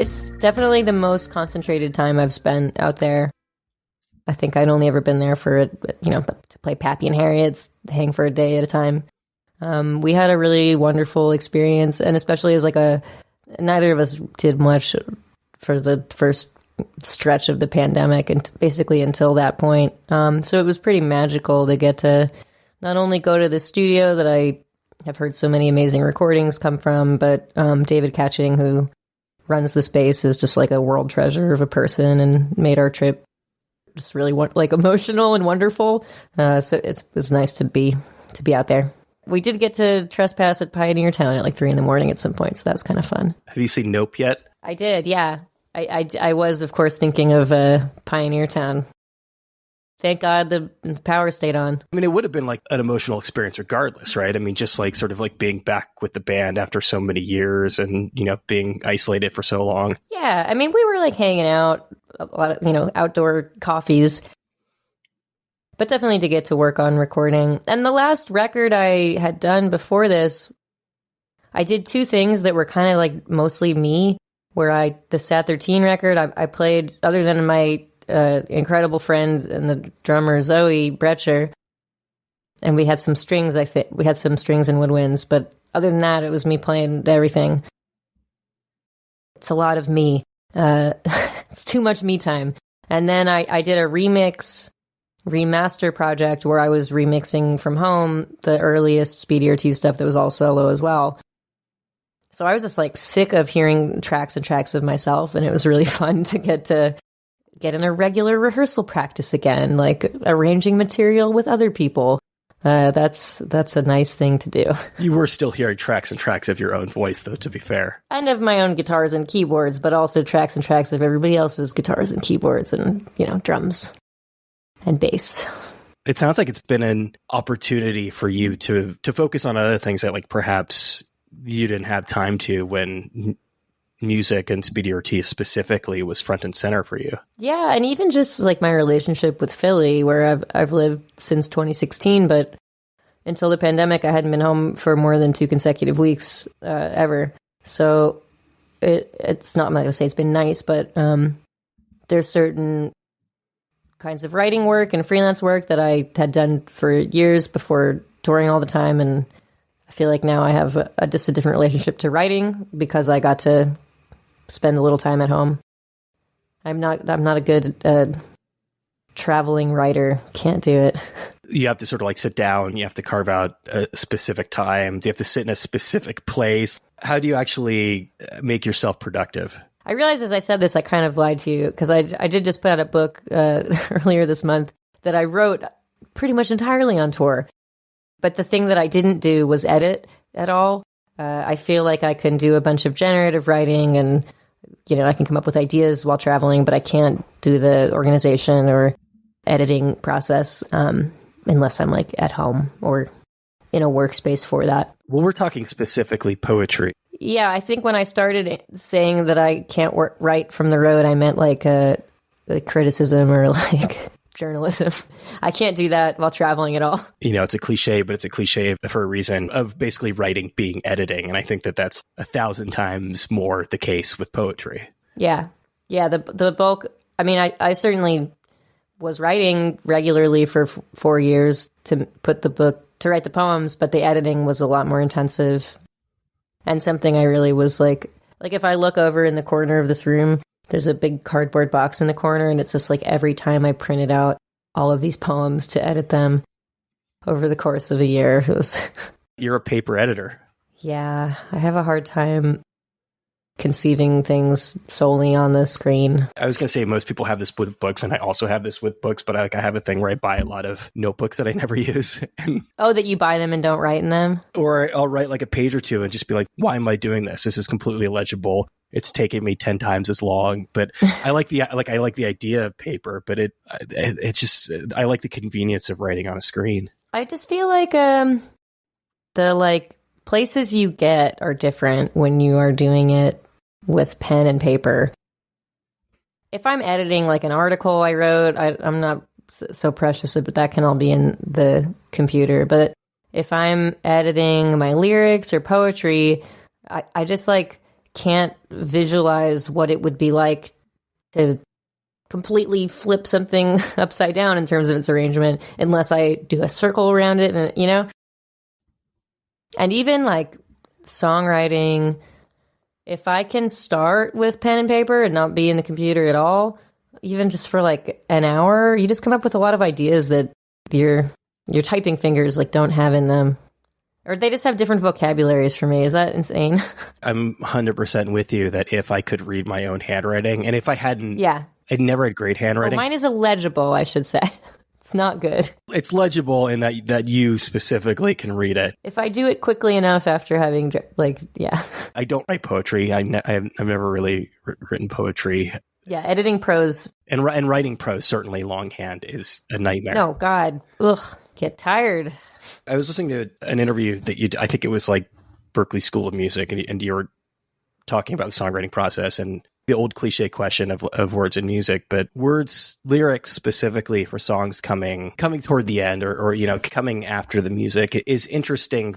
It's definitely the most concentrated time I've spent out there. I think I'd only ever been there for, to play Pappy and Harriet's, hang for a day at a time. We had a really wonderful experience, and especially as neither of us did much for the first stretch of the pandemic, and basically until that point. So it was pretty magical to get to not only go to the studio that I have heard so many amazing recordings come from, but David Catching, who runs the space, is just like a world treasure of a person and made our trip just really emotional and wonderful. So it was nice to be out there. We did get to trespass at Pioneer Town at 3 a.m. at some point, so that was kind of fun. Have you seen Nope yet? I did, yeah. I was, of course, thinking of Pioneer Town. Thank God the power stayed on. I mean, it would have been an emotional experience regardless, right? I mean, just sort of being back with the band after so many years and, being isolated for so long. Yeah, I mean, we were hanging out, a lot of, outdoor coffees. But definitely to get to work on recording. And the last record I had done before this, I did 2 things that were kind of mostly me, where the Sat 13 record, I played, other than my incredible friend and the drummer Zoe Brecher, and we had some strings, we had some strings and woodwinds, but other than that, it was me playing everything. It's a lot of me. It's too much me time. And then I did a remaster project where I was remixing from home the earliest Speedy Ortiz stuff that was all solo as well. So I was just sick of hearing tracks and tracks of myself, and it was really fun to get in a regular rehearsal practice again, arranging material with other people. That's a nice thing to do. You were still hearing tracks and tracks of your own voice, though, to be fair. And of my own guitars and keyboards, but also tracks and tracks of everybody else's guitars and keyboards and, drums and bass. It sounds like it's been an opportunity for you to focus on other things that perhaps you didn't have time to when music and Speedy Ortiz specifically was front and center for you. Yeah, and even just my relationship with Philly, where I've lived since 2016, but until the pandemic, I hadn't been home for more than 2 consecutive weeks ever. So it's not, I'm not going to say it's been nice, but there's certain kinds of writing work and freelance work that I had done for years before touring all the time, and I feel like now I have just a different relationship to writing because I got to spend a little time at home. I'm not a good traveling writer. Can't do it. You have to sort of sit down. You have to carve out a specific time. You have to sit in a specific place. How do you actually make yourself productive? I realized as I said this, I kind of lied to you because I did just put out a book earlier this month that I wrote pretty much entirely on tour. But the thing that I didn't do was edit at all. I feel like I can do a bunch of generative writing and, I can come up with ideas while traveling, but I can't do the organization or editing process unless I'm at home or in a workspace for that. Well, we're talking specifically poetry. Yeah, I think when I started saying that I can't write from the road, I meant criticism or journalism. I can't do that while traveling at all. It's a cliche, but it's a cliche for a reason of basically writing being editing. And I think that that's 1,000 times more the case with poetry. Yeah. Yeah. The bulk, I mean, I certainly was writing regularly for 4 years to write the poems, but the editing was a lot more intensive and something I really was if I look over in the corner of this room, there's a big cardboard box in the corner, and it's just every time I printed out all of these poems to edit them over the course of a year. It was... You're a paper editor. Yeah, I have a hard time conceiving things solely on the screen. I was going to say most people have this with books, and I also have this with books, but I have a thing where I buy a lot of notebooks that I never use. Oh, that you buy them and don't write in them? Or I'll write a page or two and just be why am I doing this? This is completely illegible. It's taken me 10 times as long, but I like the idea of paper, but it's just, I like the convenience of writing on a screen. I just feel the places you get are different when you are doing it with pen and paper. If I'm editing an article I wrote, I'm not so precious, but that can all be in the computer. But if I'm editing my lyrics or poetry, I just can't visualize what it would be like to completely flip something upside down in terms of its arrangement unless I do a circle around it, and and even like songwriting, if I can start with pen and paper and not be in the computer at all, even just for like an hour, you just come up with a lot of ideas that your typing fingers like don't have in them. Or they just have different vocabularies for me. Is that insane? I'm 100% with you that if I could read my own handwriting, and if I hadn't, I'd never had great handwriting. Well, mine is illegible, I should say. It's not good. It's legible in that you specifically can read it. If I do it quickly enough after having, I don't write poetry. I've never really written poetry. Yeah, editing prose. And writing prose, certainly longhand, is a nightmare. No, God. Ugh, get tired. I was listening to an interview that I think it was like Berkeley School of Music, and you were talking about the songwriting process and the old cliche question of words and music, but lyrics specifically for songs coming toward the end or coming after the music is interesting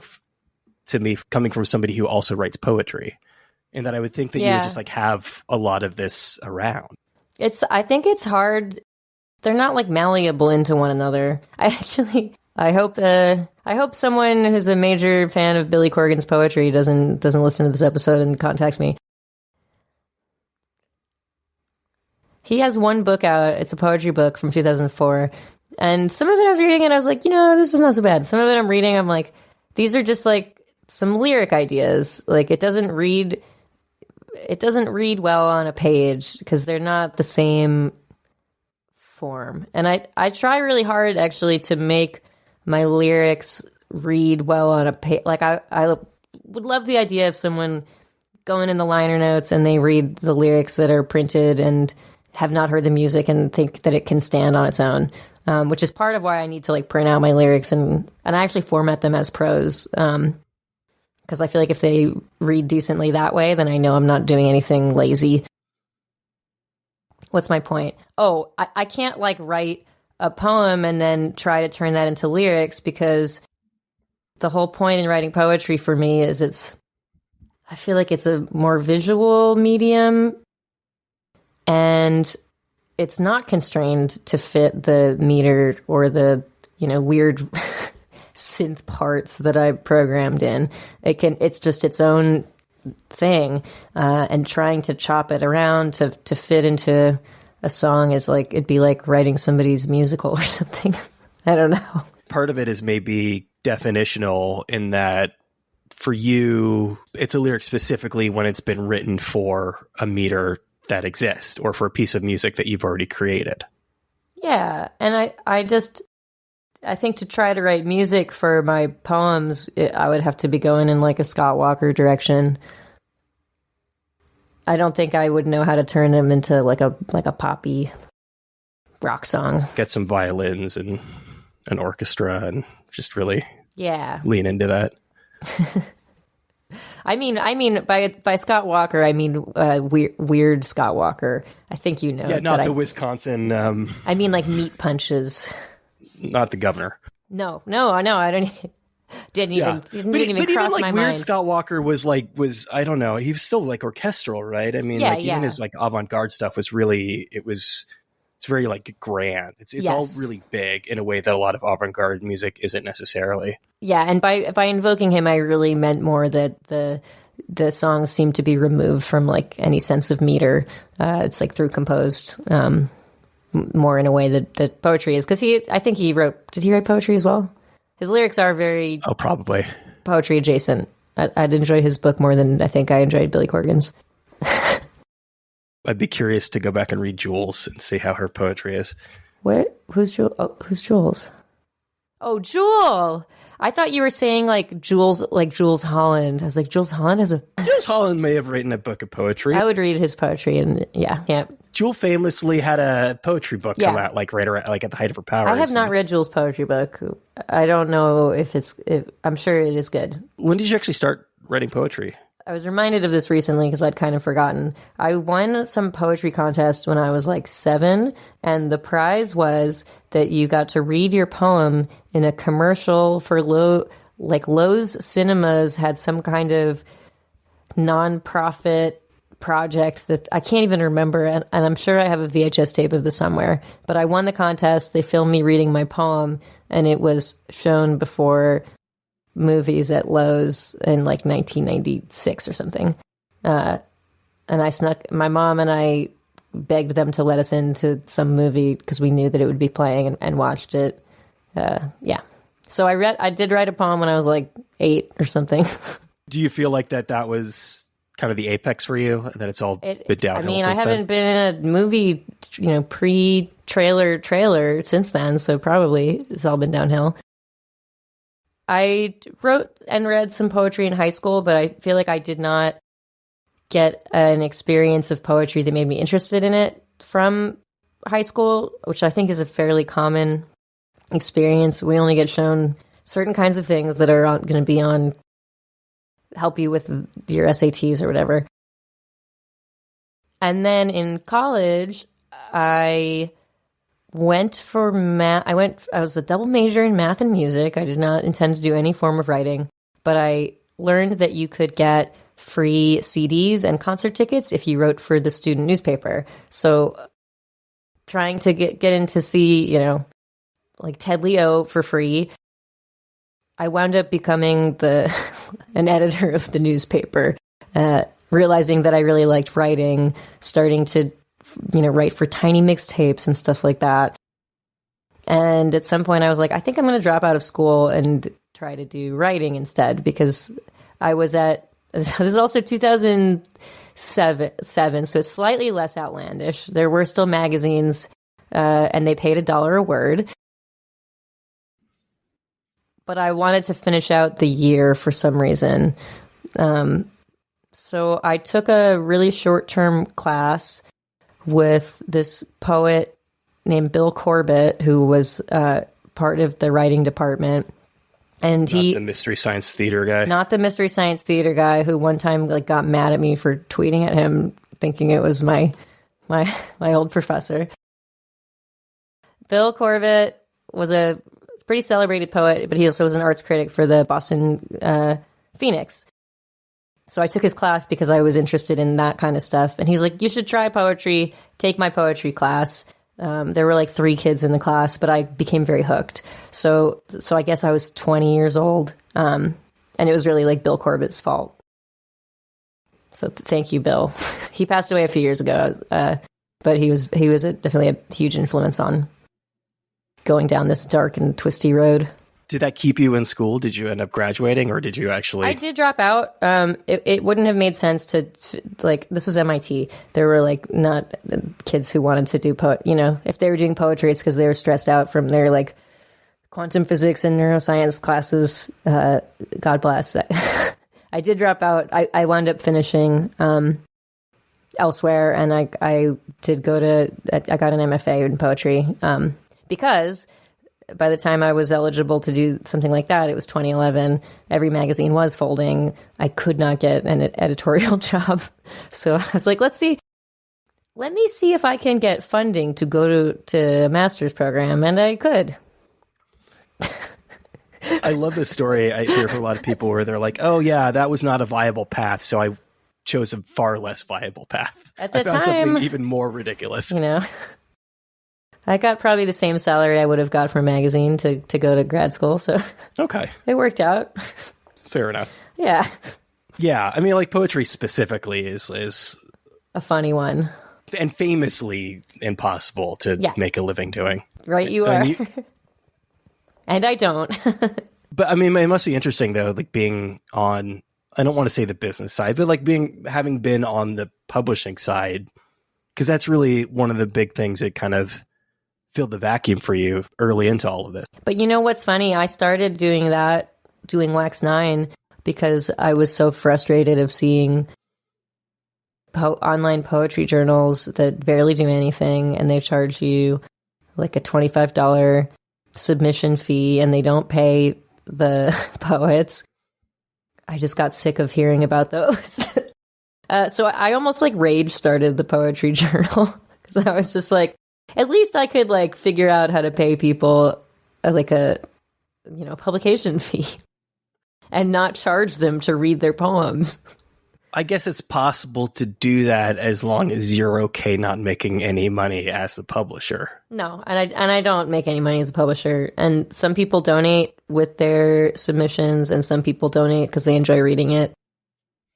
to me, coming from somebody who also writes poetry, and that I would think that you would just like have a lot of this around. I think it's hard. They're not like malleable into one another. I hope someone who's a major fan of Billy Corgan's poetry doesn't listen to this episode and contacts me. He has one book out. It's a poetry book from 2004. And some of it I was reading and I was like, this is not so bad. Some of it I'm reading, I'm like, these are just like some lyric ideas. Like it doesn't read well on a page because they're not the same form. And I try really hard actually to make my lyrics read well on a page. Like I would love the idea of someone going in the liner notes and they read the lyrics that are printed and have not heard the music and think that it can stand on its own, which is part of why I need to like print out my lyrics and I actually format them as prose. Because I feel like if they read decently that way, then I know I'm not doing anything lazy. What's my point? Oh, I can't like write a poem and then try to turn that into lyrics, because the whole point in writing poetry for me is I feel like it's a more visual medium and it's not constrained to fit the meter or the, weird synth parts that I programmed in. It's just its own thing. And trying to chop it around to fit into a song is like, it'd be like writing somebody's musical or something. I don't know. Part of it is maybe definitional in that for you, it's a lyric specifically when it's been written for a meter that exists or for a piece of music that you've already created. Yeah. And I think to try to write music for my poems, I would have to be going in like a Scott Walker direction. I don't think I would know how to turn them into like a poppy rock song. Get some violins and an orchestra and just really lean into that. I mean, by Scott Walker, I mean weird Scott Walker. I think you know. Yeah, not the Wisconsin. I mean, like meat punches. Not the governor. No, I don't. Didn't even cross my mind. Weird Scott Walker was I don't know. He was still like orchestral, right? I mean, even his like avant-garde stuff was really. It's very like grand. It's all really big in a way that a lot of avant-garde music isn't necessarily. Yeah, and by invoking him, I really meant more that the songs seem to be removed from like any sense of meter. It's like through composed, more in a way that poetry is. Because I think he wrote. Did he write poetry as well? His lyrics are very probably poetry adjacent. I'd enjoy his book more than I think I enjoyed Billy Corgan's. I'd be curious to go back and read Jules and see how her poetry is. What? Who's Jules? Oh, who's Jules? Oh, Jewel! I thought you were saying like Jules Holland. I was like, Jules Holland has a... Jules Holland may have written a book of poetry. I would read his poetry and yeah. Jewel famously had a poetry book come out like right around, like at the height of her powers. I have not read Jewel's poetry book. I don't know if I'm sure it is good. When did you actually start writing poetry? I was reminded of this recently because I'd kind of forgotten. I won some poetry contest when I was like 7, and the prize was that you got to read your poem in a commercial for Lowe's Cinemas had some kind of nonprofit project that I can't even remember, and I'm sure I have a VHS tape of this somewhere, but I won the contest. They filmed me reading my poem, and it was shown before movies at Lowe's in like 1996 or something. And my mom and I begged them to let us into some movie because we knew that it would be playing, and watched it. Yeah. So I did write a poem when I was like 8 or something. Do you feel like that was kind of the apex for you, and that it's all been downhill? I mean, I haven't been in a movie, pre-trailer since then, so probably it's all been downhill. I wrote and read some poetry in high school, but I feel like I did not get an experience of poetry that made me interested in it from high school, which I think is a fairly common experience. We only get shown certain kinds of things that are going to be on, help you with your SATs or whatever. And then in college, I went for math. I was a double major in math and music. I did not intend to do any form of writing, but I learned that you could get free CDs and concert tickets if you wrote for the student newspaper. So trying to get in to see, like Ted Leo for free, I wound up becoming an editor of the newspaper, realizing that I really liked writing, starting to, write for tiny mixtapes and stuff like that. And at some point I was like, I think I'm going to drop out of school and try to do writing instead, because I was this is also 2007, so it's slightly less outlandish. There were still magazines, and they paid $1 a word. But I wanted to finish out the year for some reason. So I took a really short-term class with this poet named Bill Corbett, who was part of the writing department. And not the Mystery Science Theater guy. Not the Mystery Science Theater guy who one time got mad at me for tweeting at him thinking it was my old professor. Bill Corbett was a pretty celebrated poet, but he also was an arts critic for the Boston Phoenix. So I took his class because I was interested in that kind of stuff. And he was like, you should try poetry, take my poetry class. There were 3 kids in the class, but I became very hooked. So I guess I was 20 years old. And it was really Bill Corbett's fault. So thank you, Bill. He passed away a few years ago, but he was definitely a huge influence on going down this dark and twisty road. Did that keep you in school? Did you end up graduating, or did you actually? I did drop out. It wouldn't have made sense to, this was MIT. There were not kids who wanted to do if they were doing poetry, it's because they were stressed out from their quantum physics and neuroscience classes. God bless. I did drop out. I wound up finishing elsewhere, and I did I got an MFA in poetry because by the time I was eligible to do something like that, it was 2011. Every magazine was folding. I could not get an editorial job. So I was like, let me see if I can get funding to go to a master's program. And I could. I love this story. I hear from a lot of people where they're like, oh yeah, that was not a viable path. So I chose a far less viable path. At the I found time, something even more ridiculous. I got probably the same salary I would have got from a magazine to go to grad school. So okay, it worked out. Fair enough. Yeah. Yeah. I mean, poetry specifically is a funny one. And famously impossible to make a living doing. Right, you are. And I don't. But I mean, it must be interesting though, being on, I don't want to say the business side, but having been on the publishing side, because that's really one of the big things that kind of filled the vacuum for you early into all of this. But you know what's funny? I started doing Wax 9, because I was so frustrated of seeing online poetry journals that barely do anything, and they charge you a $25 submission fee, and they don't pay the poets. I just got sick of hearing about those. So I almost rage started the poetry journal, because I was just at least I could figure out how to pay people a publication fee and not charge them to read their poems. I guess it's possible to do that as long as you're okay not making any money as the publisher. No, and I don't make any money as a publisher. And some people donate with their submissions, and some people donate because they enjoy reading it.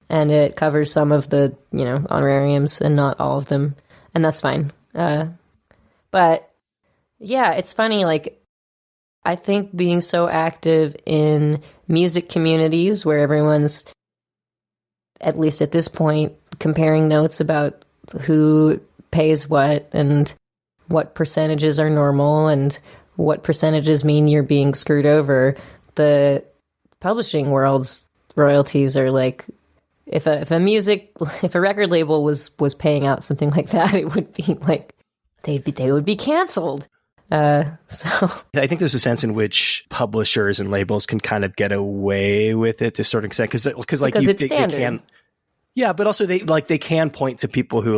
And it covers some of the, honorariums and not all of them. And that's fine. But yeah, it's funny. Like, I think being so active in music communities where everyone's, at least at this point, comparing notes about who pays what and what percentages are normal and what percentages mean you're being screwed over. The publishing world's royalties are like, if a record label was paying out something like that, it would be like they would be canceled. So I think there's a sense in which publishers and labels can kind of get away with it to a certain extent because it's standard. They can, yeah, but also they can point to people who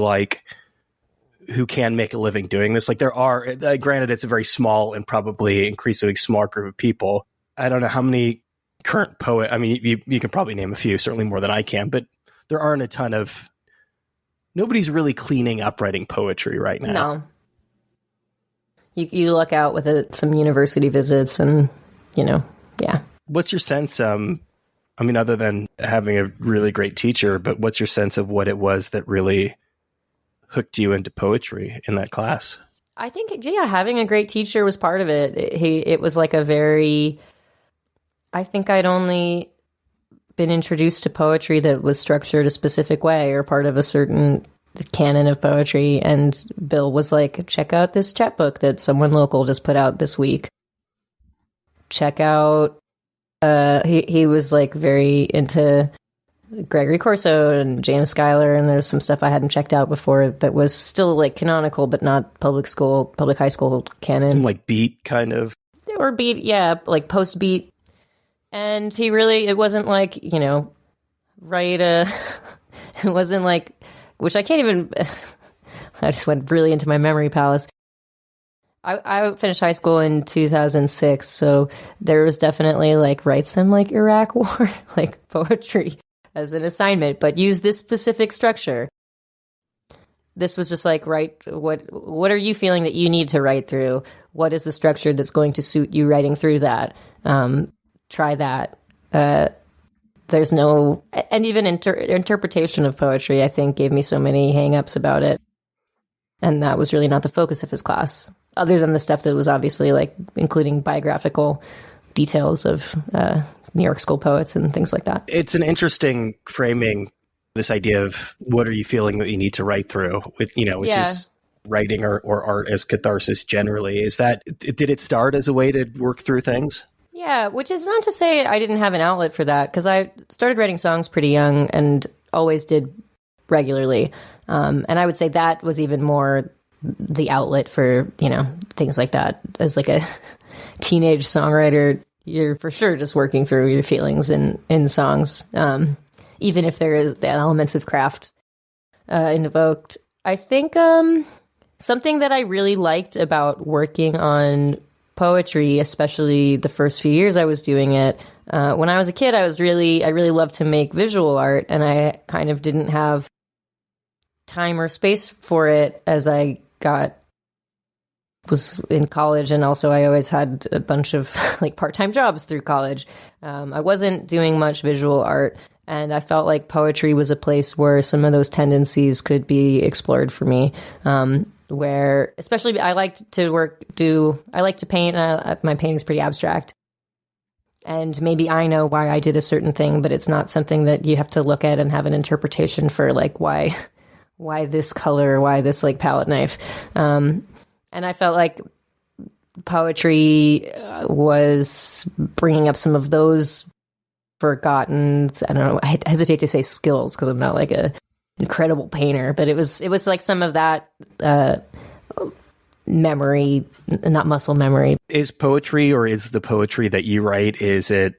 can make a living doing this. Like there are, granted, it's a very small and probably increasingly smart group of people. I don't know how many current poet. I mean, you can probably name a few, certainly more than I can, but there aren't a ton of. Nobody's really cleaning up writing poetry right now. No. You luck out with some university visits and, yeah. What's your sense, other than having a really great teacher, but what's your sense of what it was that really hooked you into poetry in that class? I think, having a great teacher was part of it. It was like I think I'd only been introduced to poetry that was structured a specific way or part of a certain canon of poetry, and Bill was like, check out this chapbook that someone local just put out this week. Check out he was like very into Gregory Corso and James Schuyler, and there's some stuff I hadn't checked out before that was still like canonical but not public high school canon. Some like beat kind of, or beat, yeah, like post beat. And it wasn't like, it wasn't like, which I can't even, I just went really into my memory palace. I finished high school in 2006, so there was definitely like write some like Iraq War, like poetry as an assignment, but use this specific structure. This was just like, write, what are you feeling that you need to write through? What is the structure that's going to suit you writing through that? Try that. There's no, and even interpretation of poetry, I think, gave me so many hang-ups about it. And that was really not the focus of his class, other than the stuff that was obviously like including biographical details of New York school poets and things like that. It's an interesting framing, this idea of what are you feeling that you need to write through with, which is writing or art as catharsis generally. Did it start as a way to work through things? Yeah, which is not to say I didn't have an outlet for that, because I started writing songs pretty young and always did regularly. And I would say that was even more the outlet for, things like that. As like a teenage songwriter, you're for sure just working through your feelings in songs, even if there is the elements of craft invoked. I think something that I really liked about working on poetry, especially the first few years I was doing it, when I was a kid, I really loved to make visual art, and I kind of didn't have time or space for it as I was in college, and also I always had a bunch of like part-time jobs through college. I wasn't doing much visual art, and I felt like poetry was a place where some of those tendencies could be explored for me. Where, especially, I liked to paint. My painting's pretty abstract. And maybe I know why I did a certain thing, but it's not something that you have to look at and have an interpretation for, like, why this color, why this, like, palette knife. And I felt like poetry was bringing up some of those forgotten, I don't know, I hesitate to say skills because I'm not like a incredible painter, but it was like some of that memory, not muscle memory. Is poetry, or is the poetry that you write, is it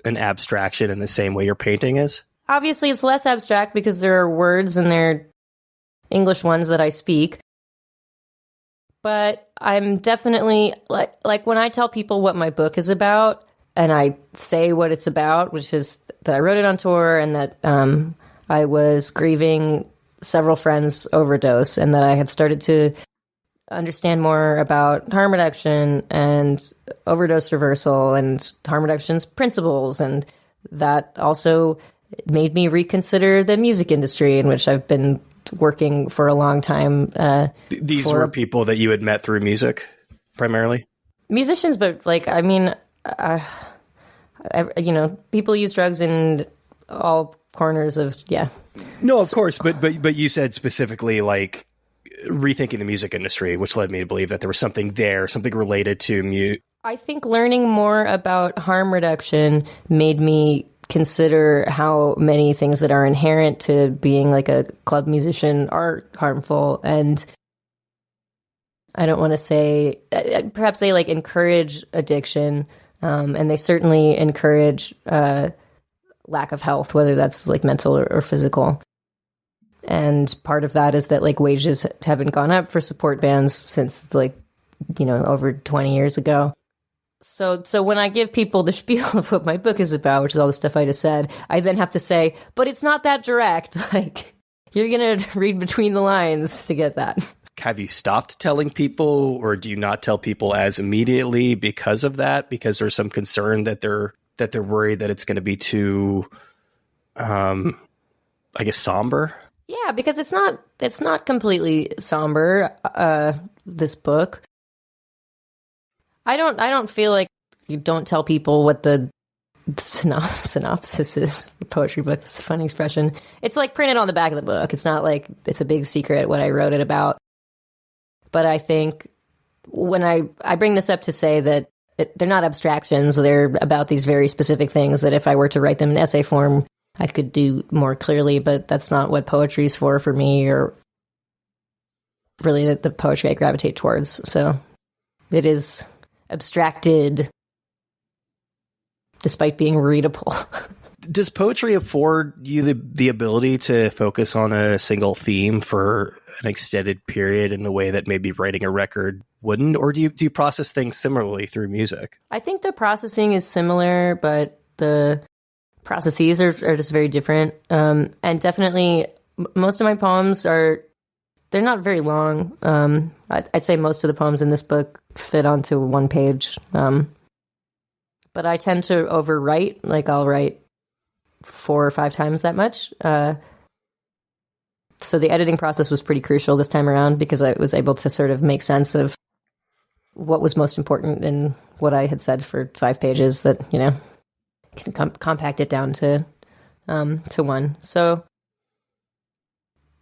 an abstraction in the same way your painting is? Obviously, it's less abstract because there are words and they're English ones that I speak. But I'm definitely, like when I tell people what my book is about, and I say what it's about, which is that I wrote it on tour and that I was grieving several friends' overdose, and that I had started to understand more about harm reduction and overdose reversal and harm reduction's principles. And that also made me reconsider the music industry, in which I've been working for a long time. These were people that you had met through music, primarily? Musicians, but like, I mean, people use drugs in all corners of, yeah. No, of course, but you said specifically like rethinking the music industry, which led me to believe that there was something there, something related to I think learning more about harm reduction made me consider how many things that are inherent to being like a club musician are harmful. And I don't want to say, perhaps they like encourage addiction, and they certainly encourage lack of health, whether that's like mental or physical. And part of that is that like wages haven't gone up for support bands since like, over 20 years ago. So when I give people the spiel of what my book is about, which is all the stuff I just said, I then have to say, but it's not that direct. Like, you're going to read between the lines to get that. Have you stopped telling people, or do you not tell people as immediately because of that? Because there's some concern that they're worried that it's going to be too, I guess, somber? Yeah, because it's not completely somber, this book. I don't feel like you don't tell people what the synopsis is for a poetry book. That's a funny expression. It's like printed on the back of the book. It's not like it's a big secret what I wrote it about. But I think when I bring this up to say that they're not abstractions, they're about these very specific things that if I were to write them in essay form, I could do more clearly, but that's not what poetry is for me, or really the poetry I gravitate towards. So it is abstracted despite being readable. Does poetry afford you the ability to focus on a single theme for an extended period in a way that maybe writing a record wouldn't? Or do you process things similarly through music? I think the processing is similar, but the processes are just very different. And definitely most of my poems they're not very long. I'd say most of the poems in this book fit onto one page. But I tend to overwrite. Like, I'll write 4 or 5 times that much. So the editing process was pretty crucial this time around, because I was able to sort of make sense of what was most important in what I had said for 5 pages that, can compact it down to one. So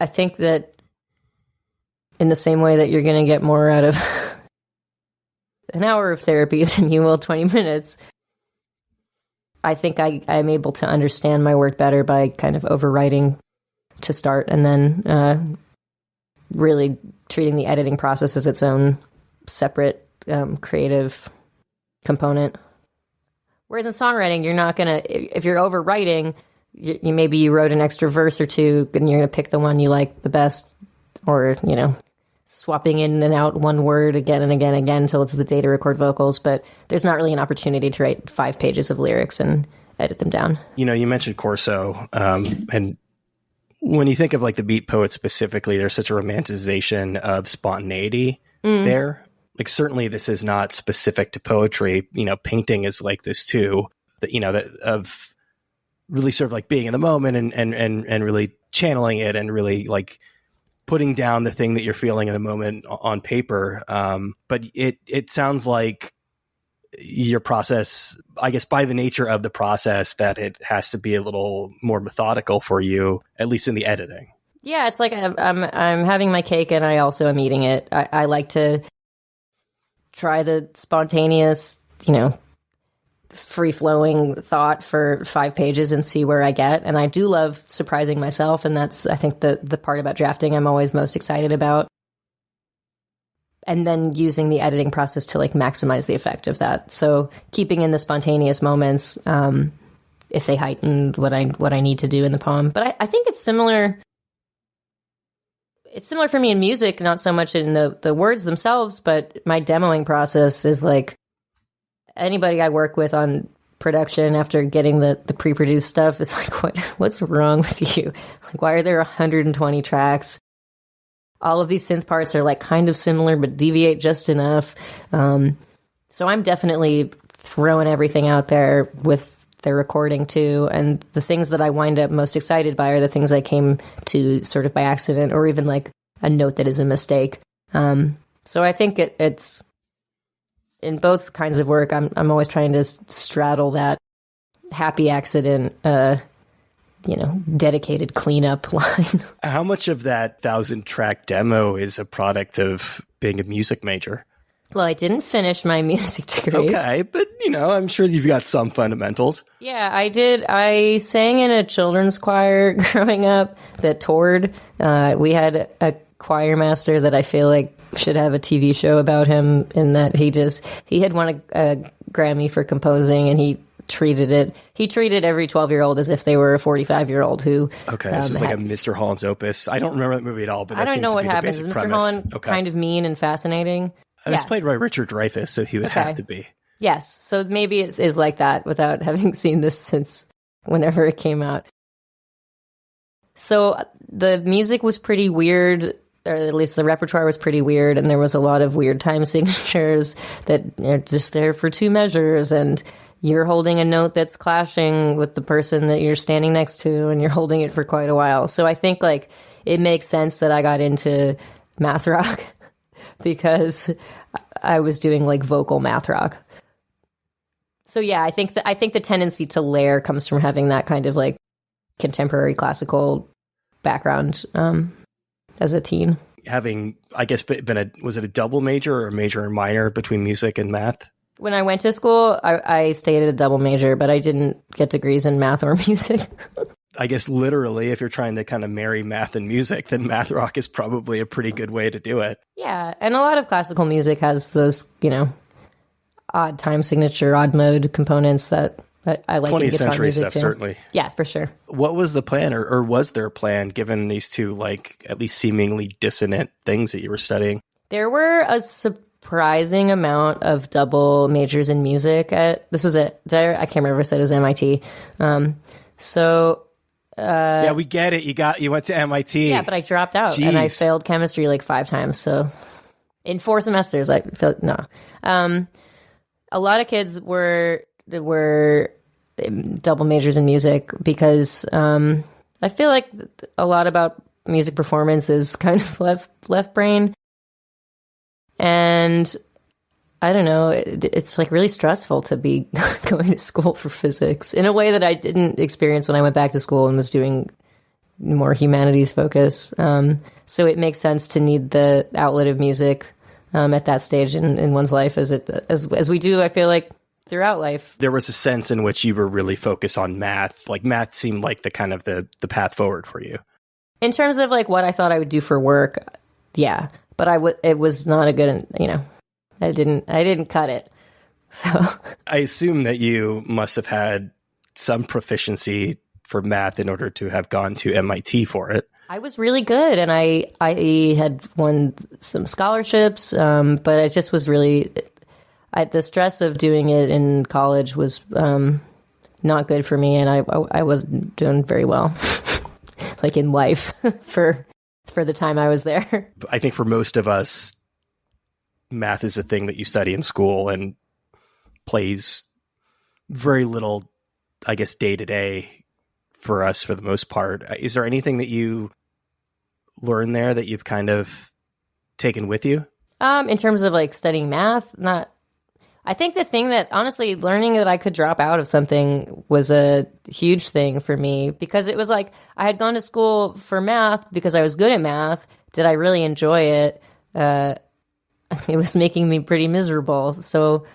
I think that in the same way that you're going to get more out of an hour of therapy than you will 20 minutes, I think I'm able to understand my work better by kind of overwriting to start, and then really treating the editing process as its own separate creative component. Whereas in songwriting, you're not going to, if you're overwriting, maybe you wrote an extra verse or two, and you're going to pick the one you like the best, or, swapping in and out one word again and again and again until it's the day to record vocals. But there's not really an opportunity to write 5 pages of lyrics and edit them down. You mentioned Corso, and when you think of like the beat poet specifically, there's such a romanticization of spontaneity there. Like, certainly this is not specific to poetry. Painting is like this too. That of really sort of like being in the moment and really channeling it, and really like putting down the thing that you're feeling in a moment on paper. But it sounds like your process, I guess by the nature of the process, that it has to be a little more methodical for you, at least in the editing. Yeah, it's like I'm having my cake and I also am eating it. I like to try the spontaneous, free-flowing thought for 5 pages and see where I get. And I do love surprising myself, and that's, I think, the part about drafting I'm always most excited about. And then using the editing process to like maximize the effect of that. So keeping in the spontaneous moments, if they heighten what I need to do in the poem. But I think it's similar. It's similar for me in music, not so much in the words themselves, but my demoing process is like, anybody I work with on production after getting the pre-produced stuff. It's like, what's wrong with you? Like, why are there 120 tracks? All of these synth parts are like kind of similar, but deviate just enough. So I'm definitely throwing everything out there with the recording too. And the things that I wind up most excited by are the things I came to sort of by accident, or even like a note that is a mistake. So I think it's in both kinds of work. I'm always trying to straddle that happy accident, dedicated cleanup line. How much of that 1,000-track demo is a product of being a music major? Well, I didn't finish my music degree. Okay, but, I'm sure you've got some fundamentals. Yeah, I did. I sang in a children's choir growing up that toured. We had a choir master that I feel like should have a TV show about him, in that he had won a Grammy for composing, and he treated every 12-year-old as if they were a 45-year-old who... Okay, this is like a Mr. Holland's Opus. I don't remember that movie at all, but that I don't seems know to what be the happens. basic Is Mr. premise. Holland kind of mean and fascinating? It was played by Richard Dreyfuss, so he would have to be. Yes, so maybe it is like that without having seen this since whenever it came out. So the music was pretty weird, or at least the repertoire was pretty weird, and there was a lot of weird time signatures that are just there for two measures, and you're holding a note that's clashing with the person that you're standing next to, and you're holding it for quite a while. So I think like it makes sense that I got into math rock because I was doing like vocal math rock. So yeah, I think the tendency to layer comes from having that kind of like contemporary classical background as a teen. Having, I guess, was it a double major or a major and minor between music and math? When I went to school, I stayed at a double major, but I didn't get degrees in math or music. I guess literally, if you're trying to kind of marry math and music, then math rock is probably a pretty good way to do it. Yeah, and a lot of classical music has those, odd time signature, odd mode components that I like in 20th guitar century music stuff, too. certainly. Yeah, for sure. What was the plan, or was there a plan, given these two, like, at least seemingly dissonant things that you were studying? There were a surprising amount of double majors in music. I can't remember if I said it was MIT. Yeah, we get it. You went to MIT. Yeah, but I dropped out. Jeez. And I failed chemistry like 5 times. So in 4 semesters, I failed. No. A lot of kids were double majors in music because I feel like a lot about music performance is kind of left brain. And I don't know, it's like really stressful to be going to school for physics in a way that I didn't experience when I went back to school and was doing more humanities focus. So it makes sense to need the outlet of music at that stage in one's life as we do, I feel like, throughout life. There was a sense in which you were really focused on math. Like math seemed like the kind of the path forward for you. In terms of like what I thought I would do for work, yeah. But it was not a good, I didn't cut it. So I assume that you must have had some proficiency for math in order to have gone to MIT for it. I was really good, and I had won some scholarships, but it just was really, the stress of doing it in college was not good for me, and I wasn't doing very well, like in life for the time I was there. I think for most of us, math is a thing that you study in school and plays very little, I guess, day to day for us for the most part. Is there anything that you learn there that you've kind of taken with you? In terms of like studying math, not. I think the thing that, honestly, learning that I could drop out of something was a huge thing for me, because it was like I had gone to school for math because I was good at math. Did I really enjoy it? It was making me pretty miserable. So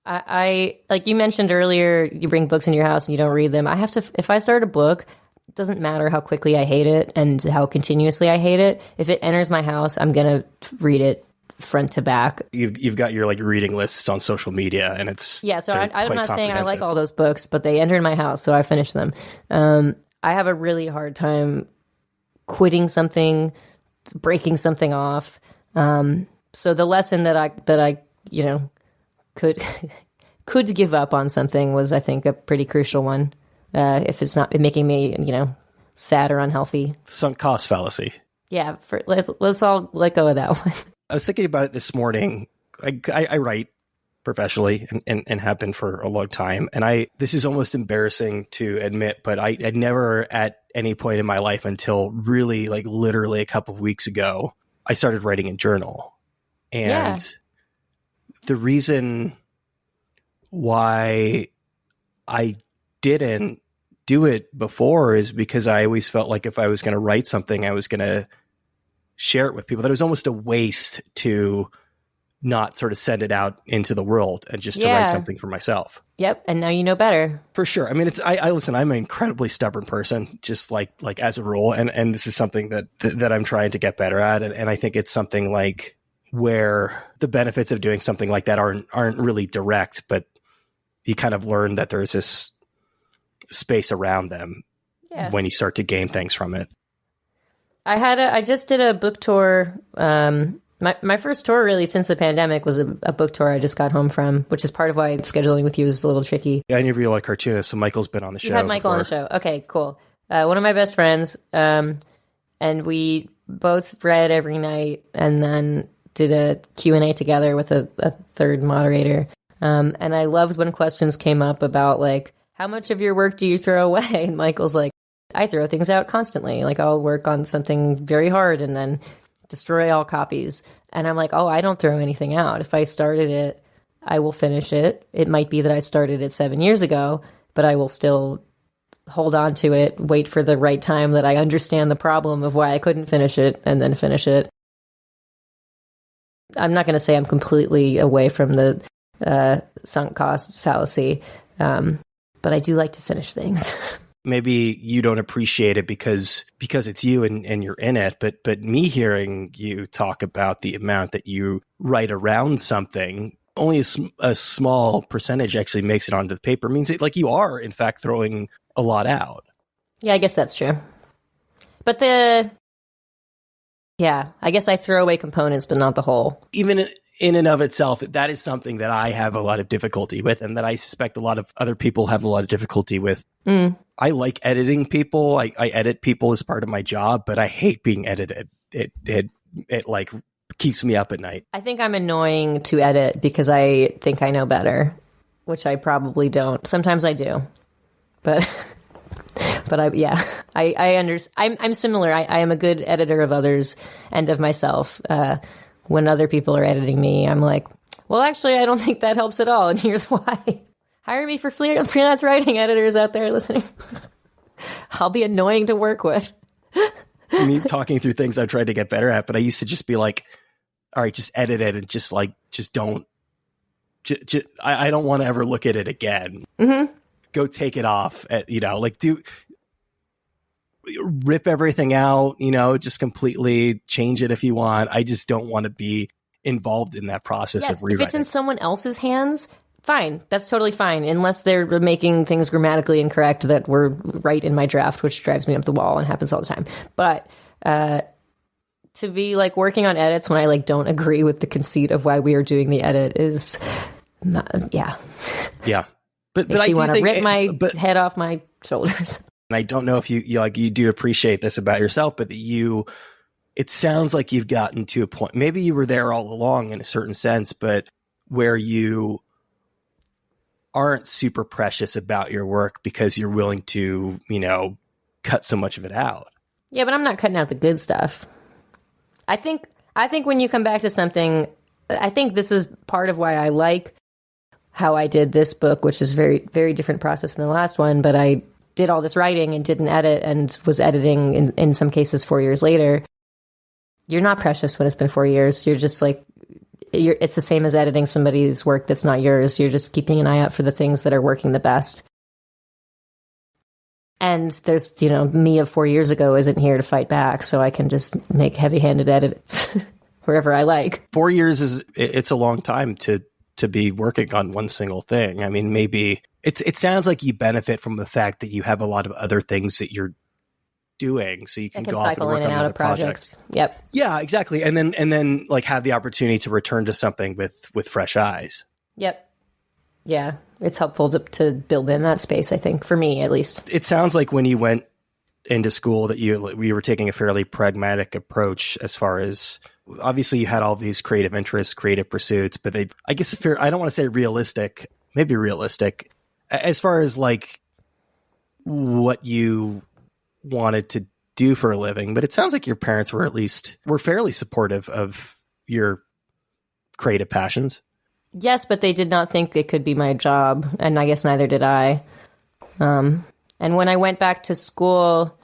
I like you mentioned earlier, you bring books in your house and you don't read them. I have to, if I start a book, it doesn't matter how quickly I hate it and how continuously I hate it. If it enters my house, I'm going to read it front to back. You've got your like reading lists on social media, and it's so I'm not saying I like all those books, but they enter in my house, so I finish them. I have a really hard time quitting something, breaking something off. So the lesson that I could could give up on something was, I think, a pretty crucial one. If it's not making me, sad or unhealthy. Sunk cost fallacy. Yeah, let's all let go of that one. I was thinking about it this morning. I write professionally and have been for a long time. And this is almost embarrassing to admit, but I never at any point in my life until really like literally a couple of weeks ago, I started writing a journal. And the reason why I didn't do it before is because I always felt like if I was going to write something, I was going to share it with people. That it was almost a waste to not sort of send it out into the world and just to write something for myself. Yep. And now you know better. For sure. I mean, listen, I'm an incredibly stubborn person, just like as a rule. And this is something that I'm trying to get better at. And I think it's something like where the benefits of doing something like that aren't really direct, but you kind of learn that there's this space around them when you start to gain things from it. I just did a book tour. My first tour really since the pandemic was a book tour I just got home from, which is part of why scheduling with you is a little tricky. Yeah, I interview a lot of cartoonists, so Michael's been on the show. You had Michael on the show. Okay, cool. One of my best friends, and we both read every night and then did a Q&A together with a third moderator. And I loved when questions came up about like, how much of your work do you throw away? And Michael's like, I throw things out constantly. Like I'll work on something very hard and then destroy all copies. And I'm like, oh, I don't throw anything out. If I started it, I will finish it. It might be that I started it 7 years ago, but I will still hold on to it, wait for the right time that I understand the problem of why I couldn't finish it, and then finish it. I'm not going to say I'm completely away from the sunk cost fallacy, but I do like to finish things. Maybe you don't appreciate it because it's you and you're in it, but me hearing you talk about the amount that you write around something, only a small percentage actually makes it onto the paper, means that like you are in fact throwing a lot out. Yeah, I guess that's true. But I guess I throw away components, but not the whole. Even in and of itself, that is something that I have a lot of difficulty with, and that I suspect a lot of other people have a lot of difficulty with. I like editing people. I edit people as part of my job, but I hate being edited. It like keeps me up at night. I think I'm annoying to edit because I think I know better, which I probably don't. Sometimes I do, but I understand. I'm similar. I am a good editor of others and of myself. When other people are editing me, I'm like, well, actually, I don't think that helps at all. And here's why. Hire me for freelance writing editors out there listening. I'll be annoying to work with. Me talking through things I've tried to get better at, but I used to just be like, all right, just edit it and just don't. I don't want to ever look at it again. Mm-hmm. Go take it off. Rip everything out, just completely change it if you want. I just don't want to be involved in that process of rewriting. If it's in someone else's hands, fine. That's totally fine. Unless they're making things grammatically incorrect that were right in my draft, which drives me up the wall and happens all the time. But to be like working on edits when I like don't agree with the conceit of why we are doing the edit is not, yeah. But I do want to rip my head off my shoulders. And I don't know if you do appreciate this about yourself, but it sounds like you've gotten to a point, maybe you were there all along in a certain sense, but where you aren't super precious about your work because you're willing to, cut so much of it out. Yeah, but I'm not cutting out the good stuff. I think when you come back to something, I think this is part of why I like how I did this book, which is very, very different process than the last one, but I did all this writing and didn't edit and was editing in some cases 4 years later. You're not precious when it's been 4 years. You're just like, it's the same as editing somebody's work that's not yours. You're just keeping an eye out for the things that are working the best. And there's, me of 4 years ago isn't here to fight back, so I can just make heavy-handed edits wherever I like. 4 years it's a long time to be working on one single thing. I mean, maybe it sounds like you benefit from the fact that you have a lot of other things that you're doing, so you can go off and work on other projects. Yep. Yeah, exactly. And then like have the opportunity to return to something with fresh eyes. Yep. Yeah, it's helpful to build in that space, I think, for me at least. It sounds like when you went into school that we were taking a fairly pragmatic approach as far as, obviously you had all these creative interests, creative pursuits, but I guess I don't want to say realistic, maybe realistic, as far as like what you wanted to do for a living. But it sounds like your parents were fairly supportive of your creative passions. Yes, but they did not think it could be my job, and I guess neither did I. And when I went back to school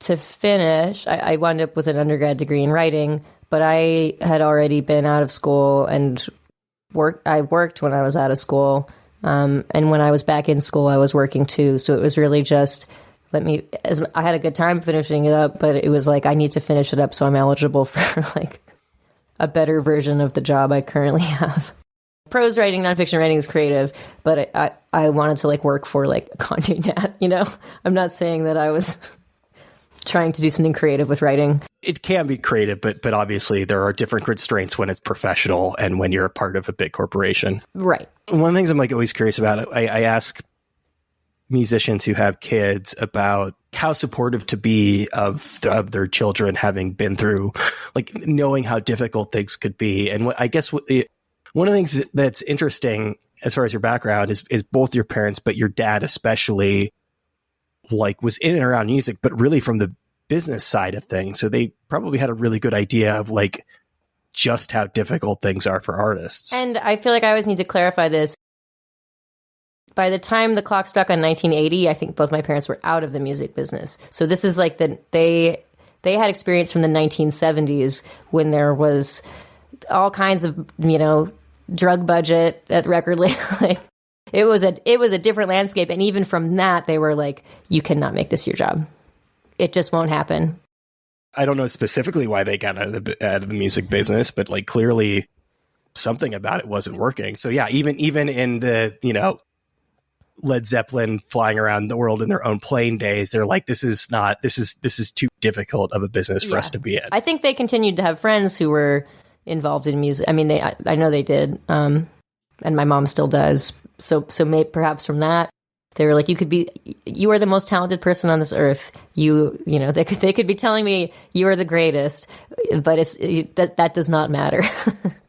to finish, I wound up with an undergrad degree in writing, but I had already been out of school and I worked when I was out of school. And when I was back in school, I was working too. So it was really just, I had a good time finishing it up, but it was like, I need to finish it up so I'm eligible for like a better version of the job I currently have. Prose writing, nonfiction writing is creative, but I wanted to like work for like Condé Nast, you know? I'm not saying that I was trying to do something creative with writing. It can be creative, but obviously there are different constraints when it's professional and when you're a part of a big corporation. Right. One of the things I'm like always curious about, I ask musicians who have kids about how supportive to be of their children having been through, like knowing how difficult things could be. And I guess one of the things that's interesting as far as your background is both your parents, but your dad especially, like was in and around music, but really from the business side of things. So they probably had a really good idea of like just how difficult things are for artists. And I feel like I always need to clarify this. By the time the clock struck on 1980, I think both my parents were out of the music business. So this is like they had experience from the 1970s when there was all kinds of, you know, drug budget at record label. Like it was a different landscape. And even from that, they were like, you cannot make this your job. It just won't happen. I don't know specifically why they got out of the music business, but like clearly something about it wasn't working. So yeah, even in the, you know, Led Zeppelin flying around the world in their own plane days, they're like, this is too difficult of a business for us to be in. I think they continued to have friends who were involved in music. I mean, I know they did. And my mom still does. So perhaps from that, they were like, you are the most talented person on this earth. You know, they could be telling me you are the greatest, but that does not matter.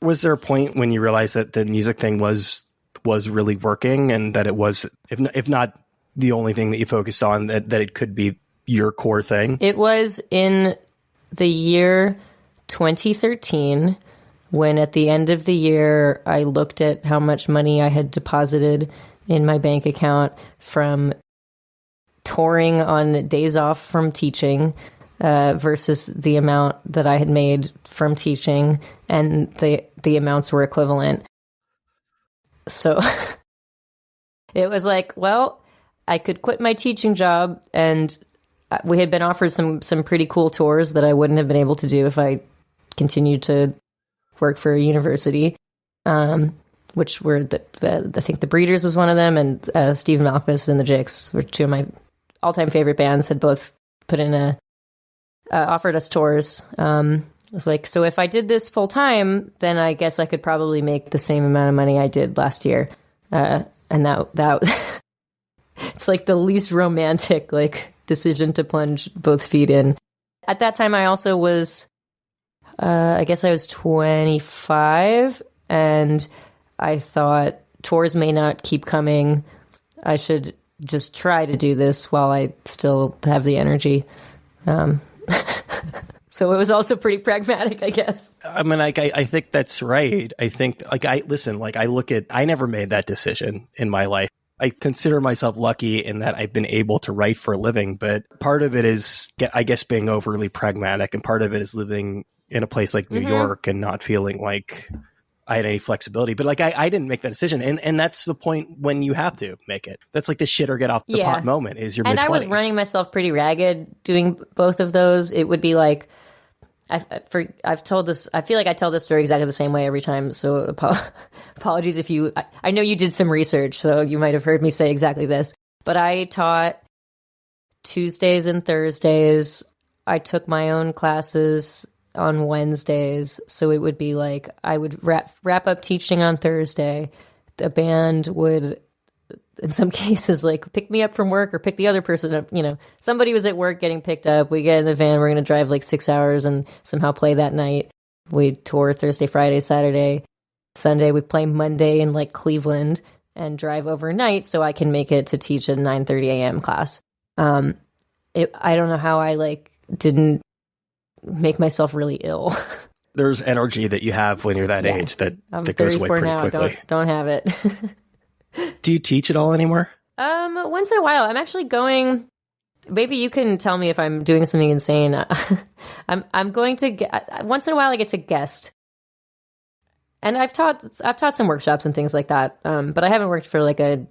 Was there a point when you realized that the music thing was really working and that it was, if not the only thing that you focused on, that it could be your core thing? It was in the year 2013 when at the end of the year, I looked at how much money I had deposited in my bank account from touring on days off from teaching versus the amount that I had made from teaching, and the amounts were equivalent. So it was like, well, I could quit my teaching job, and we had been offered some pretty cool tours that I wouldn't have been able to do if I continued to work for a university, which were I think the Breeders was one of them, and Stephen Malkmus and the Jicks were two of my all-time favorite bands. Had both put in offered us tours. I was like, so if I did this full time, then I guess I could probably make the same amount of money I did last year. And that it's like the least romantic like decision to plunge both feet in. At that time, I also was, I guess I was 25, and I thought tours may not keep coming. I should just try to do this while I still have the energy. So it was also pretty pragmatic, I guess. I mean, like, I think that's right. I think, like, I never made that decision in my life. I consider myself lucky in that I've been able to write for a living, but part of it is, I guess, being overly pragmatic, and part of it is living in a place like New York and not feeling like I had any flexibility. But like, I didn't make that decision. And that's the point when you have to make it. That's like the shit or get off the pot moment is your mid-20s. And I was running myself pretty ragged doing both of those. It would be like, I've told this, I feel like I tell this story exactly the same way every time. So apologies if I know you did some research, so you might have heard me say exactly this, but I taught Tuesdays and Thursdays. I took my own classes on Wednesdays. So it would be like, I would wrap up teaching on Thursday. a band would, in some cases, like pick me up from work or pick the other person up. You know, somebody was at work getting picked up. We get in the van. We're going to drive like 6 hours and somehow play that night. We tour Thursday, Friday, Saturday, Sunday. We play Monday in like Cleveland and drive overnight so I can make it to teach a 9:30 a.m. class. I don't know how I like didn't make myself really ill. There's energy that you have when you're that age that goes away pretty quickly. Don't have it. Do you teach at all anymore? Once in a while. I'm actually going. Maybe you can tell me if I'm doing something insane. I'm going to get once in a while. I get to guest, and I've taught some workshops and things like that. But I haven't worked for like I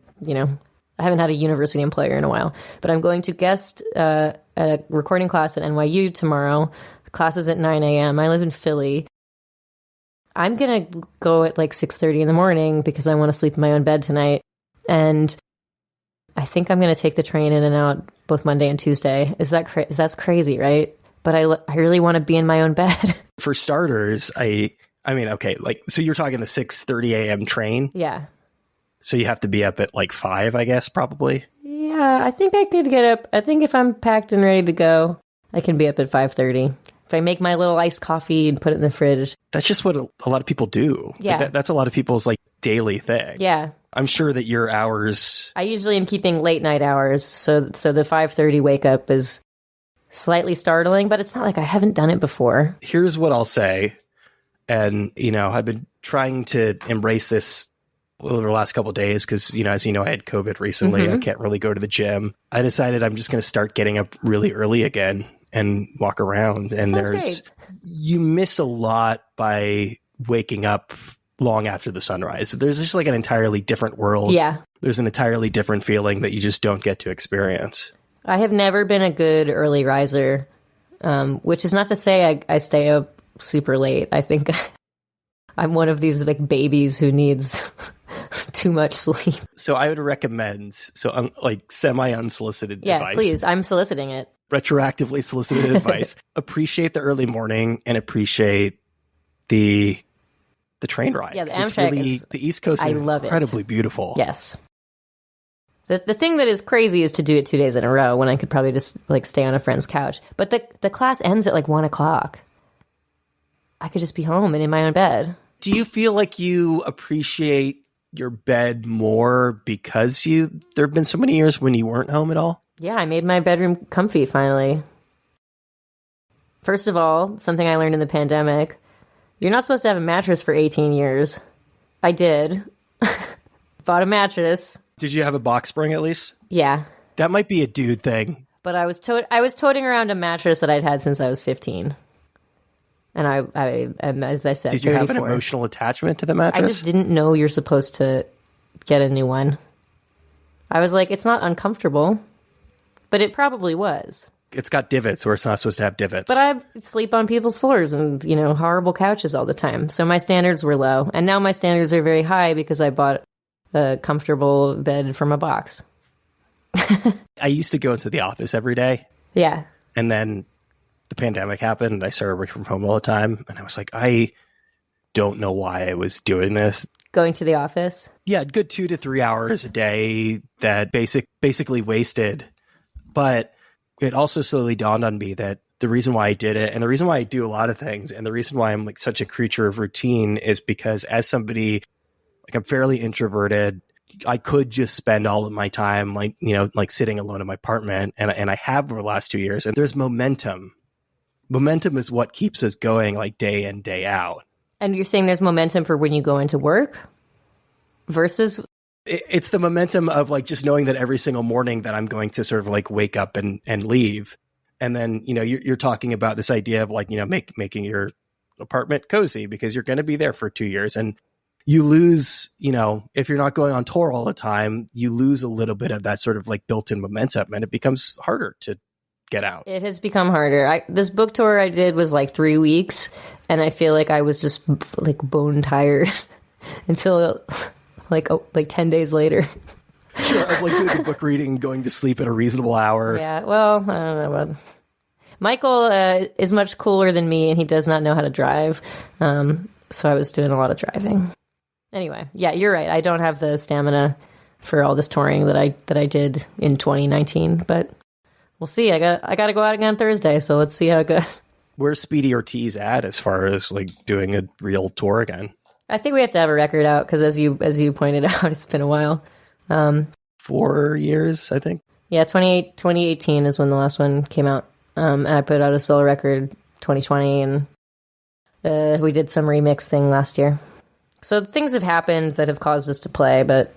haven't had a university employer in a while. But I'm going to guest a recording class at NYU tomorrow. The class is at 9 a.m. I live in Philly. I'm going to go at like 6:30 in the morning because I want to sleep in my own bed tonight. And I think I'm going to take the train in and out both Monday and Tuesday. That's crazy, right? But I really want to be in my own bed. For starters, I mean, okay, like, so you're talking the 6:30 a.m. train? Yeah. So you have to be up at like 5, I guess, probably? Yeah, I think I could get up. I think if I'm packed and ready to go, I can be up at 5:30. If I make my little iced coffee and put it in the fridge. That's just what a lot of people do. Yeah. Like that's a lot of people's like daily thing. Yeah. I'm sure that your hours... I usually am keeping late night hours. So the 5:30 wake up is slightly startling, but it's not like I haven't done it before. Here's what I'll say. And, I've been trying to embrace this over the last couple of days because, as you know, I had COVID recently. Mm-hmm. I can't really go to the gym. I decided I'm just going to start getting up really early again and walk around. And Great. You miss a lot by waking up long after the sunrise. There's just like an entirely different world. Yeah. There's an entirely different feeling that you just don't get to experience. I have never been a good early riser, which is not to say I stay up super late. I think I'm one of these like babies who needs too much sleep. So I would recommend, like semi-unsolicited advice. Yeah, please. I'm soliciting it. Retroactively solicited advice. Appreciate the early morning and appreciate the train ride. Yeah, the Amtrak the East Coast is incredibly beautiful. Yes. The thing that is crazy is to do it 2 days in a row when I could probably just like stay on a friend's couch. But the class ends at like 1:00. I could just be home and in my own bed. Do you feel like you appreciate your bed more because there have been so many years when you weren't home at all? Yeah, I made my bedroom comfy finally. First of all, something I learned in the pandemic, you're not supposed to have a mattress for 18 years. I did. Bought a mattress. Did you have a box spring at least? Yeah. That might be a dude thing. But I was toting around a mattress that I'd had since I was 15. And I as I said, did you 34. have an emotional attachment to the mattress? I just didn't know you're supposed to get a new one. I was like, it's not uncomfortable, but it probably was. It's got divots where it's not supposed to have divots. But I sleep on people's floors and, horrible couches all the time. So my standards were low. And now my standards are very high because I bought a comfortable bed from a box. I used to go into the office every day. Yeah. And then the pandemic happened and I started working from home all the time. And I was like, I don't know why I was doing this. Going to the office? Yeah, good 2 to 3 hours a day that basically wasted. But it also slowly dawned on me that the reason why I did it and the reason why I do a lot of things and the reason why I'm like such a creature of routine is because as somebody, like I'm fairly introverted, I could just spend all of my time like sitting alone in my apartment and I have over the last 2 years. And there's momentum. Momentum is what keeps us going like day in, day out. And you're saying there's momentum for when you go into work versus... It's the momentum of like just knowing that every single morning that I'm going to sort of like wake up and leave. And then, you're talking about this idea of like, making your apartment cozy because you're going to be there for 2 years and you lose, if you're not going on tour all the time, you lose a little bit of that sort of like built-in momentum and it becomes harder to get out. It has become harder. This book tour I did was like 3 weeks and I feel like I was just like bone tired until like 10 days later. Sure, of like doing the book reading and going to sleep at a reasonable hour. Yeah, well, I don't know about... Michael is much cooler than me and he does not know how to drive. So I was doing a lot of driving. Anyway, yeah, you're right. I don't have the stamina for all this touring that I did in 2019, but we'll see. I got to go out again Thursday, so let's see how it goes. Where's Speedy Ortiz at as far as like doing a real tour again? I think we have to have a record out because as you pointed out, it's been a while. 4 years, I think. Yeah, 2018 is when the last one came out. And I put out a solo record 2020, and we did some remix thing last year. So things have happened that have caused us to play, but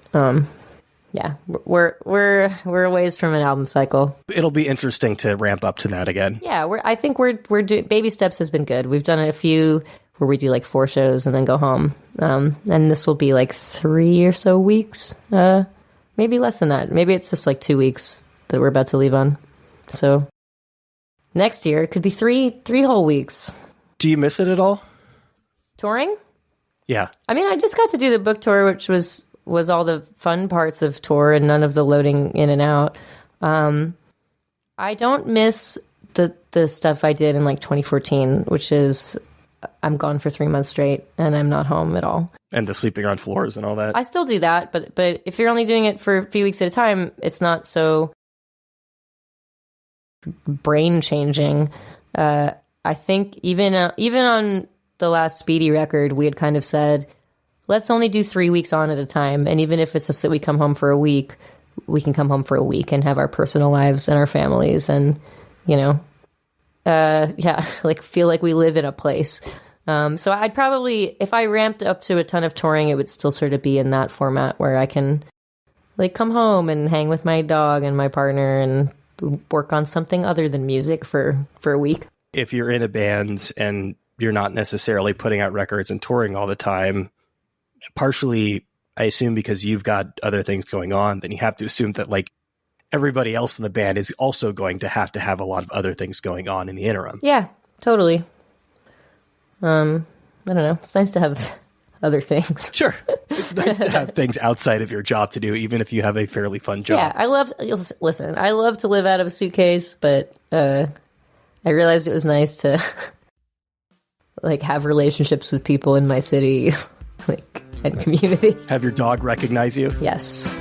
yeah, we're a ways from an album cycle. It'll be interesting to ramp up to that again. Yeah, I think we're doing baby steps has been good. We've done a few where we do like 4 shows and then go home, and this will be like 3 or so weeks, maybe less than that. Maybe it's just like 2 weeks that we're about to leave on. So next year it could be three whole weeks. Do you miss it at all? Touring? Yeah. I mean, I just got to do the book tour, which was all the fun parts of tour and none of the loading in and out. I don't miss the stuff I did in like 2014, which is I'm gone for 3 months straight and I'm not home at all. And the sleeping on floors and all that. I still do that, but if you're only doing it for a few weeks at a time, it's not so brain changing. I think even on the last Speedy record, we had kind of said, let's only do 3 weeks on at a time. And even if it's just that we come home for a week, we can come home for a week and have our personal lives and our families and, like feel like we live in a place. So I'd probably, if I ramped up to a ton of touring, it would still sort of be in that format where I can like come home and hang with my dog and my partner and work on something other than music for a week. If you're in a band and you're not necessarily putting out records and touring all the time, partially, I assume because you've got other things going on, then you have to assume that like everybody else in the band is also going to have a lot of other things going on in the interim. Yeah, totally. I don't know. It's nice to have other things. Sure. It's nice to have things outside of your job to do, even if you have a fairly fun job. Yeah, I love to live out of a suitcase, but I realized it was nice to like have relationships with people in my city, like and community. Have your dog recognize you? Yes.